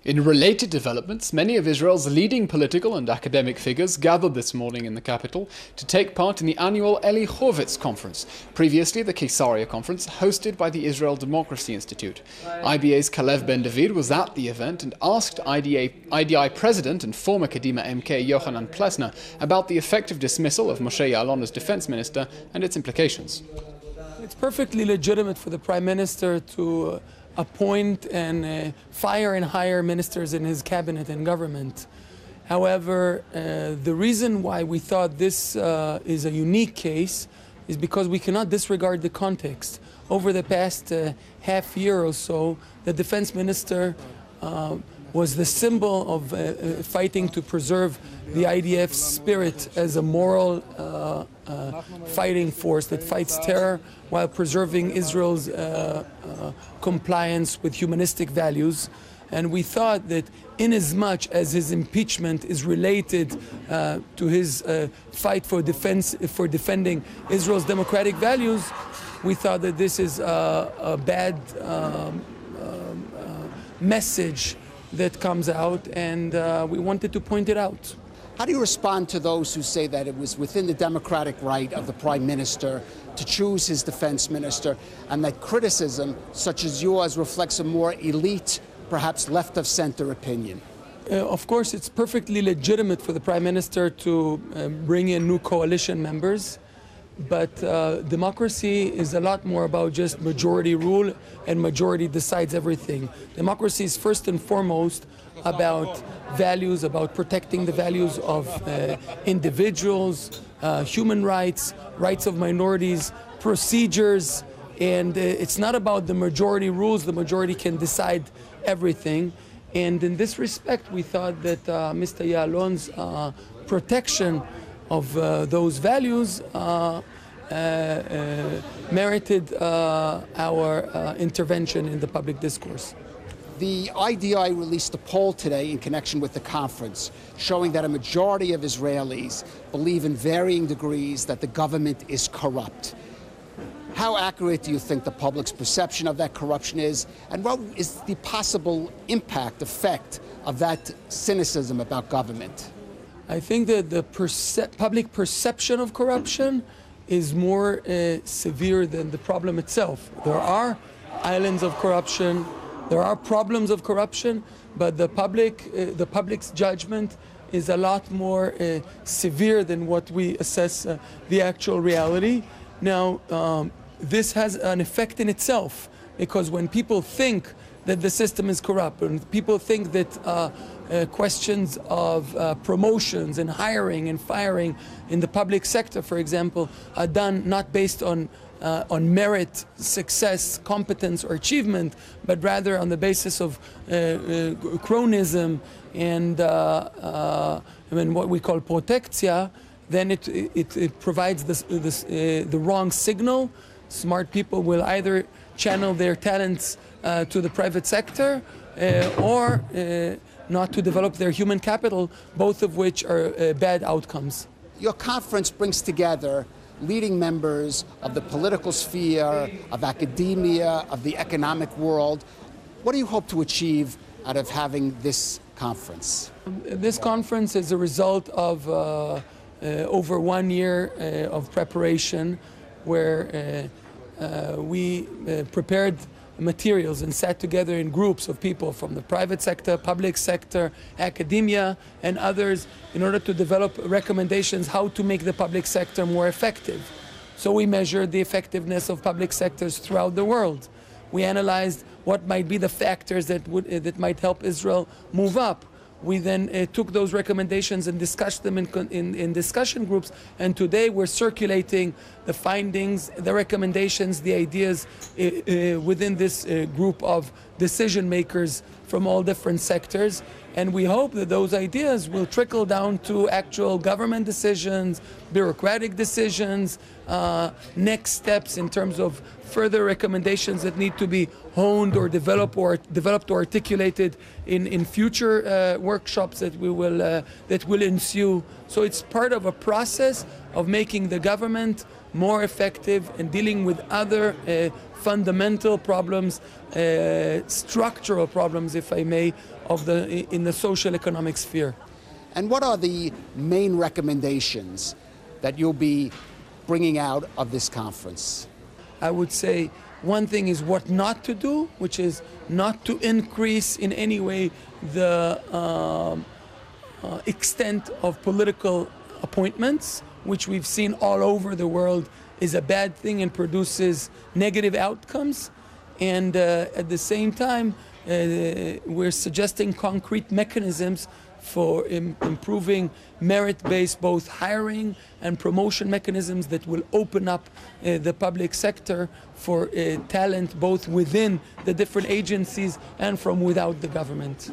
In related developments, many of Israel's leading political and academic figures gathered this morning in the capital to take part in the annual Eli Horowitz conference, previously the Caesarea conference hosted by the Israel Democracy Institute. IBA's Calev Ben-David was at the event and asked IDI president and former Kadima MK Yohanan Plesner about the effective dismissal of Moshe Ya'alon as defense minister and its implications. It's perfectly legitimate for the Prime Minister to appoint and fire and hire ministers in his cabinet and government. However, the reason why we thought this is a unique case is because we cannot disregard the context. Over the past half year or so, the defense minister was the symbol of fighting to preserve the IDF's spirit as a moral fighting force that fights terror while preserving Israel's compliance with humanistic values. And we thought that inasmuch as his impeachment is related to his fight for defending Israel's democratic values, we thought that this is a bad message that comes out, and we wanted to point it out. How do you respond to those who say that it was within the democratic right of the Prime Minister to choose his defense minister, and that criticism such as yours reflects a more elite, perhaps left-of-center opinion? Of course, it's perfectly legitimate for the Prime Minister to bring in new coalition members, but democracy is a lot more about just majority rule and majority decides everything. Democracy is first and foremost about values, about protecting the values of individuals, human rights, rights of minorities, procedures, and it's not about the majority rules. The majority can decide everything. And in this respect, we thought that Mr. Ya'alon's protection of those values merited our intervention in the public discourse. The IDI released a poll today in connection with the conference showing that a majority of Israelis believe in varying degrees that the government is corrupt. How accurate do you think the public's perception of that corruption is, and what is the possible effect of that cynicism about government? I think that the public perception of corruption is more severe than the problem itself. There are islands of corruption, there are problems of corruption, but the public's judgment is a lot more severe than what we assess the actual reality. Now, this has an effect in itself, because when people think that the system is corrupt, and people think that questions of promotions and hiring and firing in the public sector, for example, are done not based on merit, success, competence, or achievement, but rather on the basis of cronism and what we call protectia, then it provides the wrong signal. Smart people will either channel their talents to the private sector or not to develop their human capital, both of which are bad outcomes. Your conference brings together leading members of the political sphere, of academia, of the economic world. What do you hope to achieve out of having this conference? This conference is a result of over 1 year of preparation, where we prepared materials and sat together in groups of people from the private sector, public sector, academia, and others in order to develop recommendations how to make the public sector more effective. So we measured the effectiveness of public sectors throughout the world. We analyzed what might be the factors that might help Israel move up. We then took those recommendations and discussed them in discussion groups, and today we're circulating the findings, the recommendations, the ideas within this group of decision makers from all different sectors. And we hope that those ideas will trickle down to actual government decisions, bureaucratic decisions, next steps in terms of further recommendations that need to be honed or developed or articulated in future workshops that will ensue. So it's part of a process of making the government more effective in dealing with other fundamental problems, structural problems, if I may, in the social economic sphere. And what are the main recommendations that you'll be bringing out of this conference? I would say one thing is what not to do, which is not to increase in any way the extent of political appointments, which we've seen all over the world is a bad thing and produces negative outcomes. And at the same time, we're suggesting concrete mechanisms for improving merit-based both hiring and promotion mechanisms that will open up the public sector for talent both within the different agencies and from without the government.